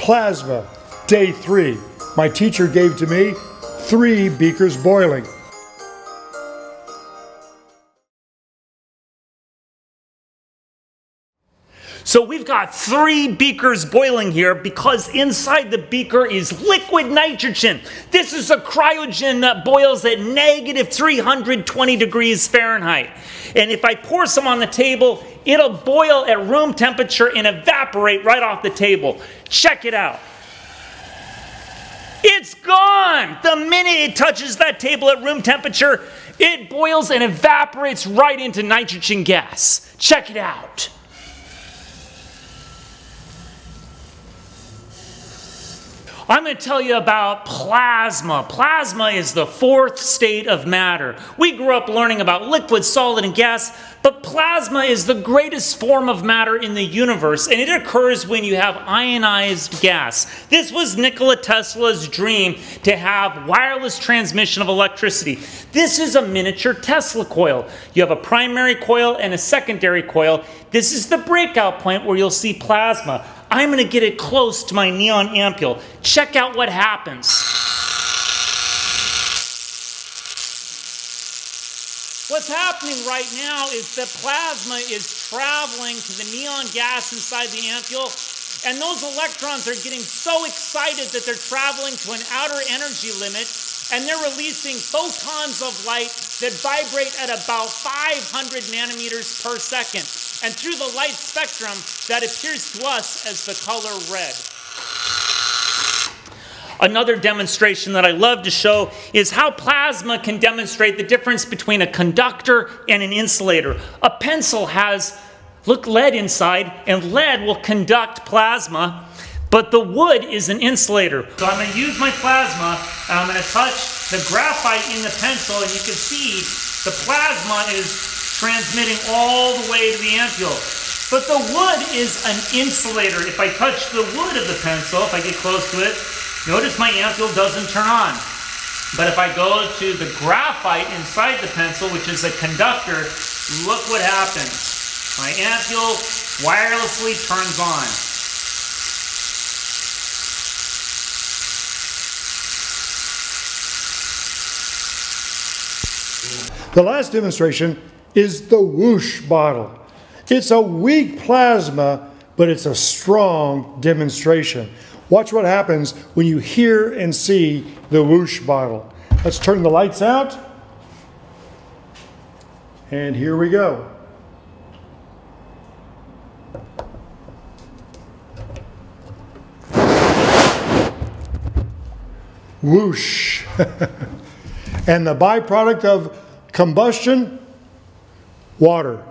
Plasma, day 3. My teacher gave to me 3 beakers boiling. So we've got 3 beakers boiling here because inside the beaker is liquid nitrogen. This is a cryogen that boils at negative 320 degrees Fahrenheit. And if I pour some on the table, it'll boil at room temperature and evaporate right off the table. Check it out. It's gone! The minute it touches that table at room temperature, it boils and evaporates right into nitrogen gas. Check it out. I'm going to tell you about plasma. Plasma is the 4th state of matter. We grew up learning about liquid, solid, and gas, but plasma is the greatest form of matter in the universe, and it occurs when you have ionized gas. This was Nikola Tesla's dream, to have wireless transmission of electricity. This is a miniature Tesla coil. You have a primary coil and a secondary coil. This is the breakout point where you'll see plasma. I'm going to get it close to my neon ampule. Check out what happens. What's happening right now is that plasma is traveling to the neon gas inside the ampule, and those electrons are getting so excited that they're traveling to an outer energy limit, and they're releasing photons of light that vibrate at about 500 nanometers per second. And through the light spectrum, that appears to us as the color red. Another demonstration that I love to show is how plasma can demonstrate the difference between a conductor and an insulator. A pencil has, look, lead inside, and lead will conduct plasma, but the wood is an insulator. So I'm going to use my plasma, and I'm going to touch the graphite in the pencil, and you can see the plasma is transmitting all the way to the ampule. But the wood is an insulator. If I touch the wood of the pencil, if I get close to it, notice my ampule doesn't turn on. But if I go to the graphite inside the pencil, which is a conductor, look what happens. My ampule wirelessly turns on. The last demonstration is the whoosh bottle. It's a weak plasma, but it's a strong demonstration. Watch what happens when you hear and see the whoosh bottle. Let's turn the lights out. And here we go. Whoosh. And the byproduct of combustion, water.